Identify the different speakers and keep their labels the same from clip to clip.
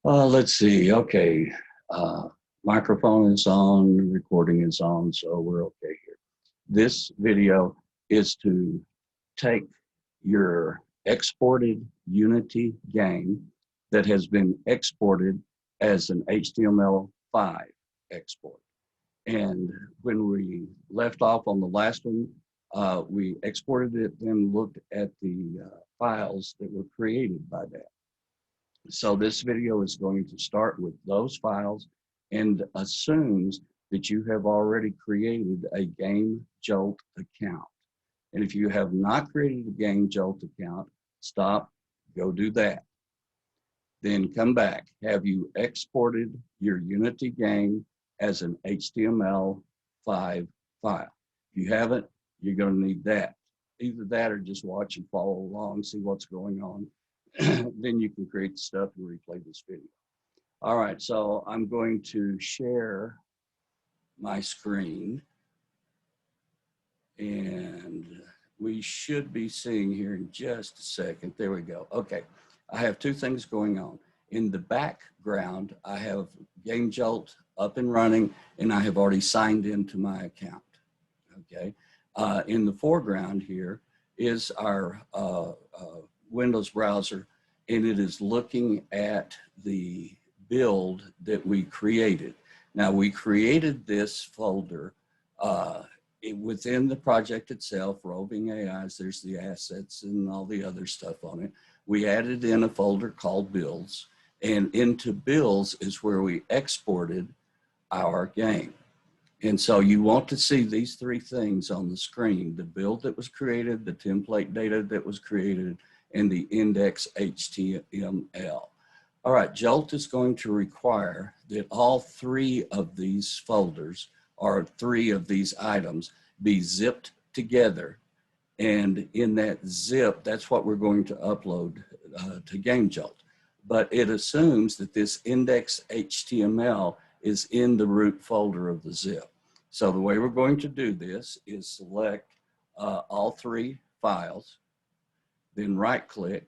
Speaker 1: Let's see. Okay. Uh, Microphone is on, recording is on, so we're okay here. This video is to take your exported Unity game that has been exported as an HTML5 export. And when we left off on the last one, we exported it, then looked at the files that were created by that. So this video is going to start with those files and assumes that you have already created a GameJolt account. And if you have not created a GameJolt account, stop, go do that. Then come back. Have you exported your Unity game as an HTML5 file? If you haven't, you're going to need that. Either that or just watch and follow along, see what's going on. Then you can create the stuff and replay this video. All right, so I'm going to share my screen. And we should be seeing here in just a second. There we go. Okay, I have two things going on. In the background, I have GameJolt up and running, and I have already signed into my account. Okay, in the foreground here is our Windows browser, and it is looking at the build that we created. Now, we created this folder within the project itself, Roving AIs, there's the assets and all the other stuff on it. We added in a folder called builds, and into builds is where we exported our game. And so you want to see these three things on the screen: the build that was created, the template data that was created, and the index HTML. All right, Jolt is going to require that all three of these folders or three of these items be zipped together. And in that zip, that's what we're going to upload to GameJolt. But it assumes that this index HTML is in the root folder of the zip. So the way we're going to do this is select all three files, then right click,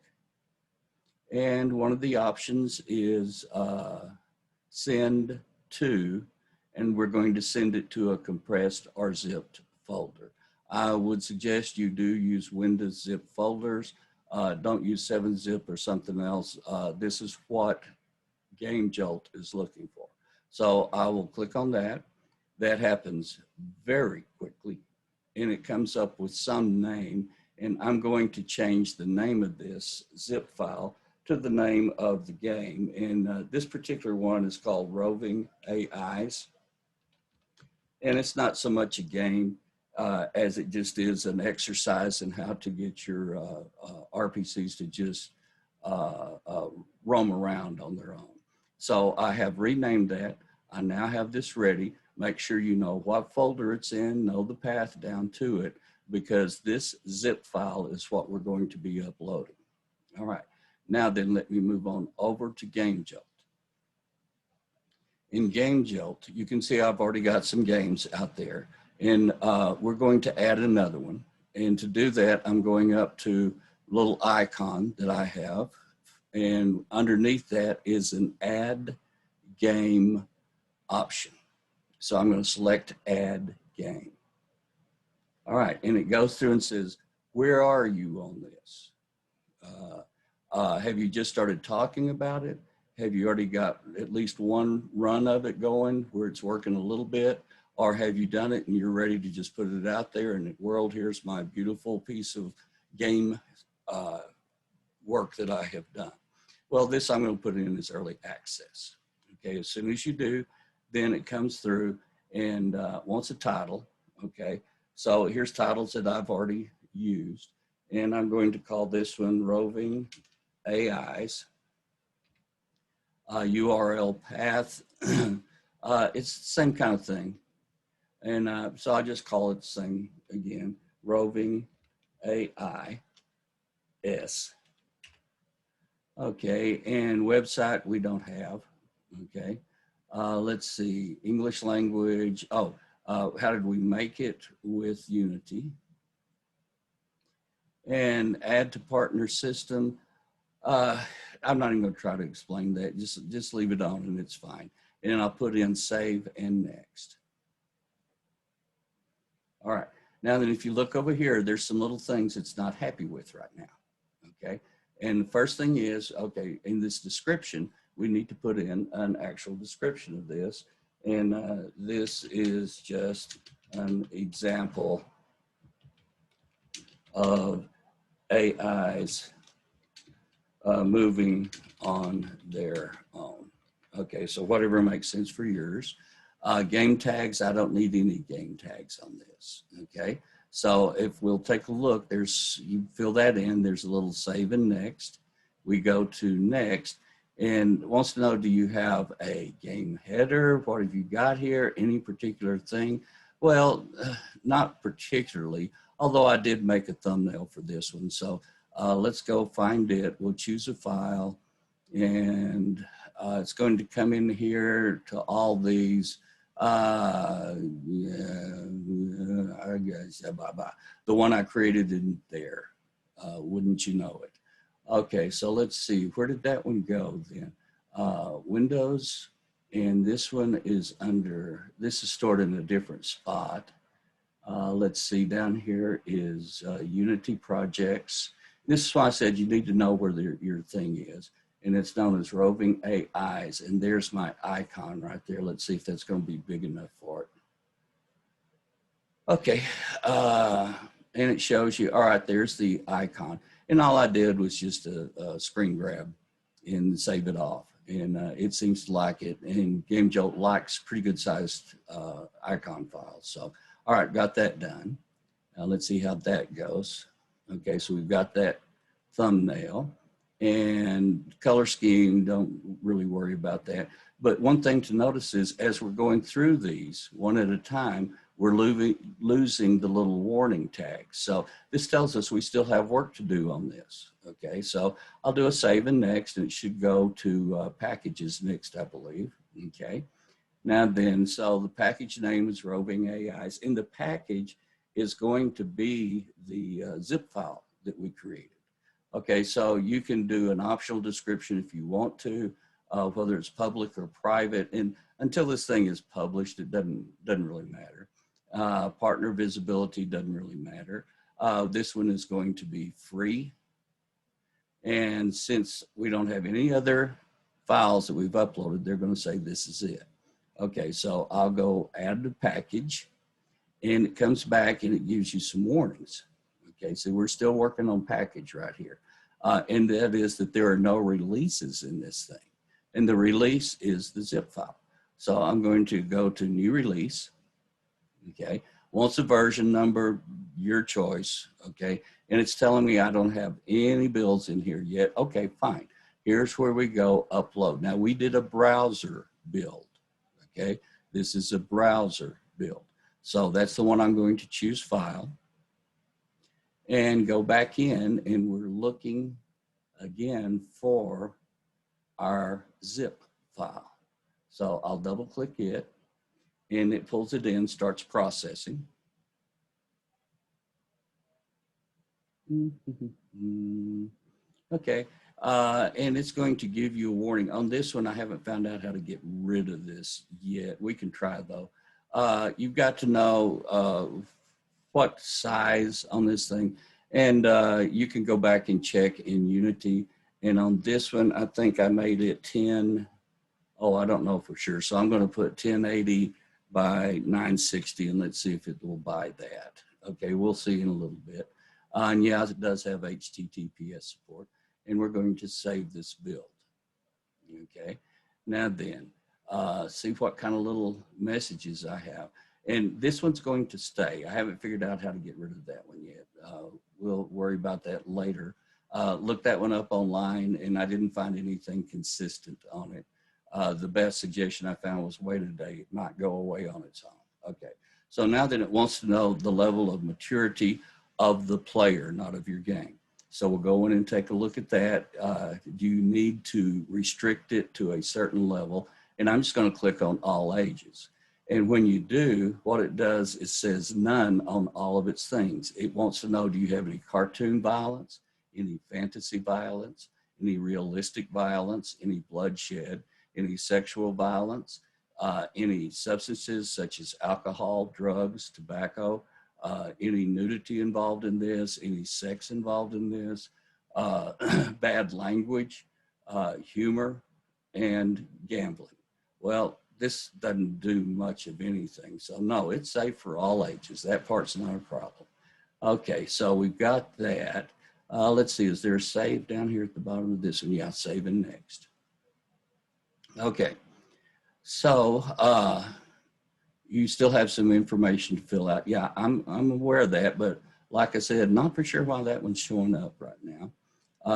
Speaker 1: and one of the options is send to, and we're going to send it to a compressed or zipped folder. I would suggest you do use Windows zip folders. Don't use 7-zip or something else. This is what GameJolt is looking for. So I will click on that. That happens very quickly, and it comes up with some name, and I'm going to change the name of this zip file to the name of the game. And this particular one is called Roving AIs. And it's not so much a game as it just is an exercise in how to get your RPCs to just roam around on their own. So I have renamed that. I now have this ready. Make sure you know what folder it's in, know the path down to it, because this zip file is what we're going to be uploading. All right, now then let me move on over to GameJolt. In GameJolt, you can see I've already got some games out there, and we're going to add another one. And to do that, I'm going up to a little icon that I have, and underneath that is an add game option. So I'm going to select add game. All right, and it goes through and says, where are you on this? Have you just started talking about it? Have you already got at least one run of it going where it's working a little bit? Or have you done it and you're ready to just put it out there and the world, here's my beautiful piece of game work that I have done? Well, this I'm going to put in as early access. Okay, as soon as you do, then it comes through and wants a title. Okay, so here's titles that I've already used. And I'm going to call this one Roving AIs. URL path, it's the same kind of thing. And so I just call it the same again, Roving AIS. Okay, and website we don't have, okay. Let's see, English language, how did we make it with Unity? And add to partner system. I'm not even going to try to explain that. Just leave it on and it's fine. And then I'll put in save and next. All right. Now then, if you look over here, there's some little things it's not happy with right now. Okay. And the first thing is, okay, in this description, we need to put in an actual description of this. And this is just an example of AIs moving on their own. Okay, so whatever makes sense for yours. Game tags, I don't need any game tags on this, okay? So if we'll take a look, you fill that in, there's a little save and next. We go to next, and wants to know, do you have a game header? What have you got here? Any particular thing? Well, not particularly, although I did make a thumbnail for this one. So let's go find it. We'll choose a file, and it's going to come in here to all these. I guess, the one I created in there, wouldn't you know it? Okay, so let's see, where did that one go then? Windows, and this one is under, this is stored in a different spot. Let's see, down here is Unity projects. This is why I said you need to know where your thing is. And it's known as roving AIs. And there's my icon right there. Let's see if that's going to be big enough for it. Okay, and it shows you, all right, there's the icon. And all I did was just a screen grab and save it off. And it seems to like it. And GameJolt likes pretty good sized icon files. So, all right, got that done. Now let's see how that goes. Okay, so we've got that thumbnail. And color scheme, don't really worry about that. But one thing to notice is as we're going through these one at a time, we're losing the little warning tag. So this tells us we still have work to do on this. Okay, so I'll do a save and next, and it should go to packages next, I believe. Okay, now then, so the package name is roving AIs, and the package is going to be the zip file that we created. Okay, so you can do an optional description if you want to, whether it's public or private. And until this thing is published, it doesn't really matter. Partner visibility doesn't really matter. This one is going to be free. And since we don't have any other files that we've uploaded, they're going to say this is it. Okay, so I'll go add the package, and it comes back and it gives you some warnings. Okay, so we're still working on package right here. And that is that there are no releases in this thing. And the release is the zip file. So I'm going to go to new release. Okay, wants a version number, your choice. Okay, and it's telling me I don't have any builds in here yet. Okay, fine. Here's where we go upload. Now we did a browser build. Okay, this is a browser build. So that's the one I'm going to choose file. And go back in, and we're looking again for our zip file. So I'll double click it, and it pulls it in, starts processing. Okay, and it's going to give you a warning. On this one, I haven't found out how to get rid of this yet. We can try though. You've got to know what size on this thing, and you can go back and check in Unity. And on this one, I think I made it 10. Oh, I don't know for sure. So I'm going to put 1080 by 960, and let's see if it will buy that. Okay, we'll see in a little bit. And yeah, it does have HTTPS support, and we're going to save this build. Okay, now then, see what kind of little messages I have. And this one's going to stay. I haven't figured out how to get rid of that one yet. We'll worry about that later. Looked that one up online, and I didn't find anything consistent on it. The best suggestion I found was wait a day, it might go away on its own. Okay, so now that it wants to know the level of maturity of the player, not of your game. So we'll go in and take a look at that. Do you need to restrict it to a certain level? And I'm just going to click on all ages. And when you do, what it does is says none on all of its things. It wants to know, do you have any cartoon violence, any fantasy violence, any realistic violence, any bloodshed, any sexual violence, any substances such as alcohol, drugs, tobacco, any nudity involved in this, any sex involved in this, bad language, humor, and gambling. Well, this doesn't do much of anything. So no, it's safe for all ages. That part's not a problem. Okay, so we've got that. Let's see, is there a save down here at the bottom of this one? Yeah, save and next. Okay, so you still have some information to fill out. Yeah, I'm aware of that, but like I said, not for sure why that one's showing up right now.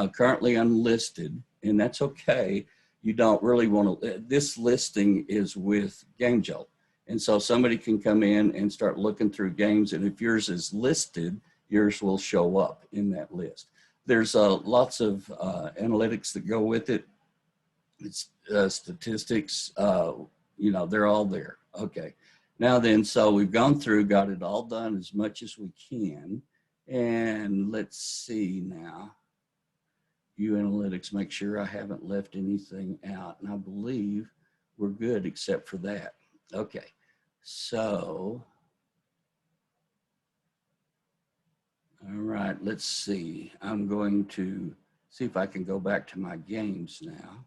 Speaker 1: Currently unlisted, and that's okay. You don't really want to, this listing is with GameJolt. And so somebody can come in and start looking through games, and if yours is listed, yours will show up in that list. There's lots of analytics that go with it. It's statistics, you know, they're all there. Okay. Now then, so we've gone through, got it all done as much as we can. And let's see now. View analytics, make sure I haven't left anything out. And I believe we're good except for that. Okay, so, all right, let's see. I'm going to see if I can go back to my games now.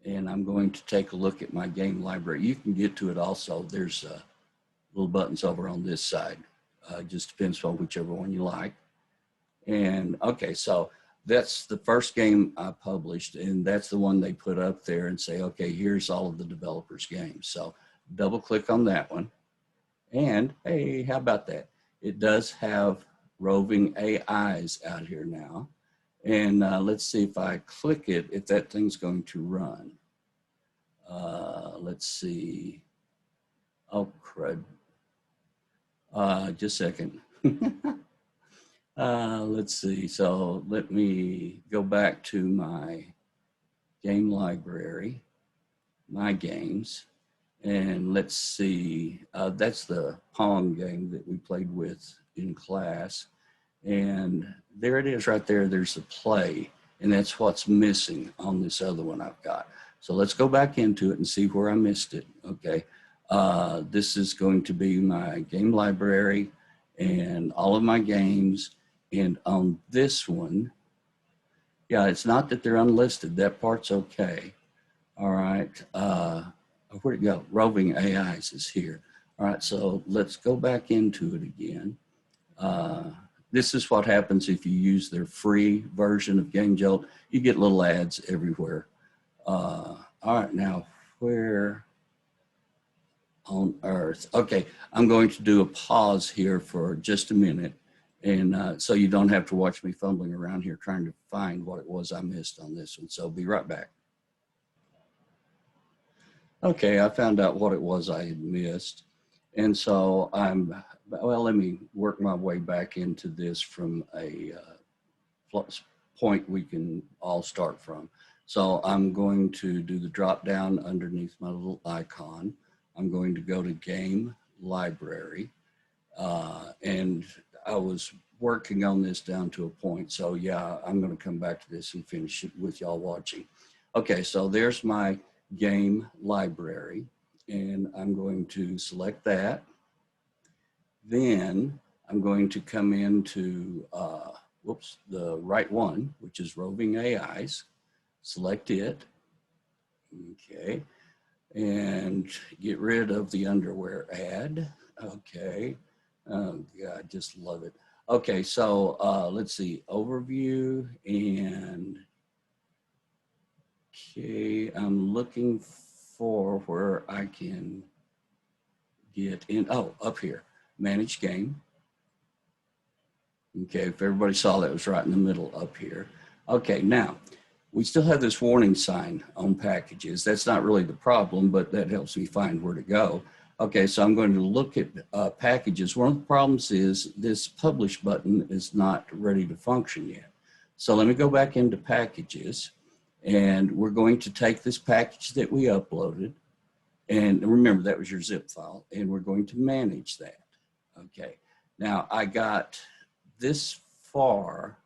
Speaker 1: And I'm going to take a look at my game library. You can get to it also. There's little buttons over on this side. Just depends on whichever one you like. And okay, so that's the first game I published, and that's the one they put up there and say, okay, here's all of the developers' games. So double click on that one. And hey, how about that? It does have roving AIs out here now. And let's see if I click it, if that thing's going to run. Let's see. Oh, crud. Just a second. Let's see. So let me go back to my game library, my games, and let's see. That's the Pong game that we played with in class. And there it is right there. There's the play, and that's what's missing on this other one I've got. So let's go back into it and see where I missed it. Okay. This is going to be my game library and all of my games. And on this one, yeah, it's not that they're unlisted. That part's okay. All right. Where'd it go? Roving AIs is here. All right. So let's go back into it again. This is what happens if you use their free version of GameJolt. You get little ads everywhere. All right. Now, where on earth? Okay. I'm going to do a pause here for just a minute. And so you don't have to watch me fumbling around here trying to find what it was I missed on this one. So be right back. Okay, I found out what it was I had missed. And so well, let me work my way back into this from a point we can all start from. So I'm going to do the drop down underneath my little icon. I'm going to go to Game Library. And I was working on this down to a point. So yeah, I'm going to come back to this and finish it with y'all watching. Okay, so there's my game library, and I'm going to select that. Then I'm going to come into, the right one, which is roving AIs, select it. Okay, and get rid of the underwear ad. Okay. Oh, God, I just love it. Okay, so let's see, overview, and okay, I'm looking for where I can get in, up here, manage game. Okay, if everybody saw that, it was right in the middle up here. Okay, now, we still have this warning sign on packages. That's not really the problem, but that helps me find where to go. Okay, so I'm going to look at packages. One of the problems is this publish button is not ready to function yet. So let me go back into packages, and we're going to take this package that we uploaded, and remember that was your zip file, and we're going to manage that. Okay, now I got this far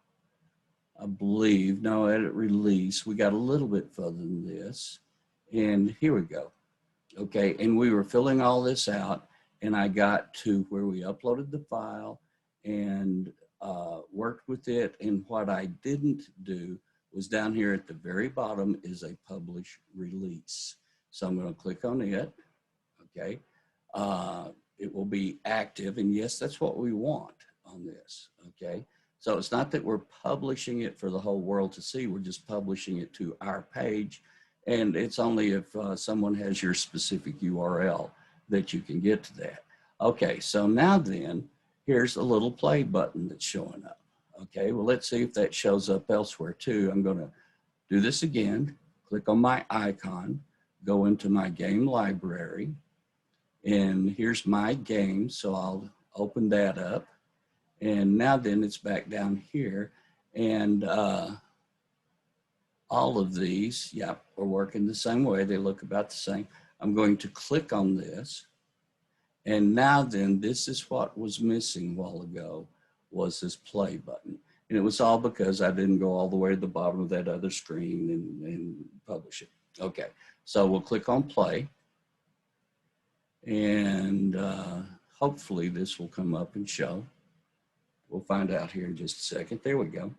Speaker 1: I believe, no, edit release. We got a little bit further than this. And here we go. Okay, and we were filling all this out, and I got to where we uploaded the file and worked with it. And what I didn't do was down here at the very bottom is a publish release. So I'm going to click on it. Okay, it will be active, and yes, that's what we want on this. Okay, so it's not that we're publishing it for the whole world to see, we're just publishing it to our page, and it's only if someone has your specific URL that you can get to that. Okay, so now then, here's a little play button that's showing up. Okay, well, let's see if that shows up elsewhere too. I'm going to do this again, click on my icon, go into my game library, and here's my game, so I'll open that up. And now then it's back down here, and all of these, yeah, are working the same way. They look about the same. I'm going to click on this, and now then this is what was missing a while ago, was this play button. And it was all because I didn't go all the way to the bottom of that other screen and publish it. Okay, so we'll click on play, and hopefully this will come up and show. We'll find out here in just a second. There we go.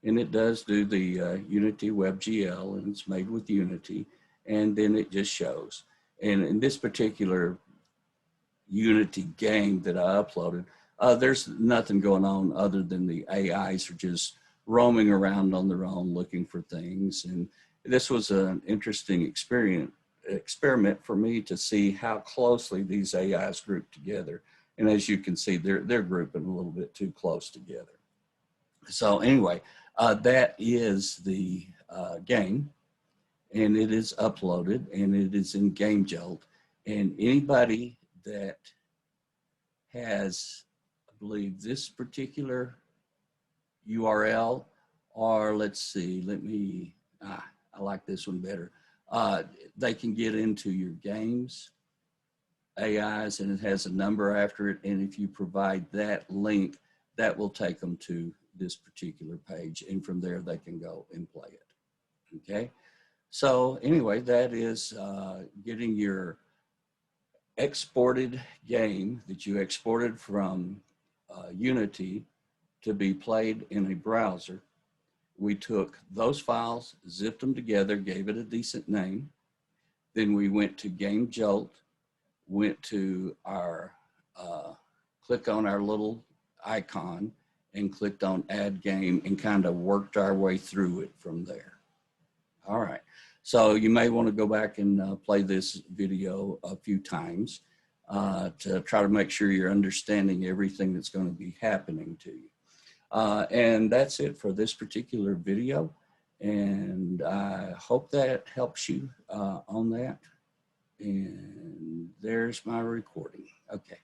Speaker 1: And it does do the Unity WebGL, and it's made with Unity, and then it just shows. And in this particular Unity game that I uploaded, there's nothing going on other than the AIs are just roaming around on their own looking for things. And this was an interesting experiment for me to see how closely these AIs group together. And as you can see, they're grouping a little bit too close together. So anyway, that is the game, and it is uploaded, and it is in GameJolt. And anybody that has, I believe, this particular URL, or let's see, I like this one better. They can get into your games AIs, and it has a number after it, and if you provide that link, that will take them to this particular page, and from there they can go and play it. Okay, so anyway, that is getting your exported game that you exported from Unity to be played in a browser. We took those files, zipped them together, gave it a decent name, then we went to GameJolt, went to our, click on our little icon and clicked on add game and kind of worked our way through it from there. All right, so you may want to go back and play this video a few times to try to make sure you're understanding everything that's going to be happening to you. And that's it for this particular video, and I hope that helps you on that. And there's my recording. Okay.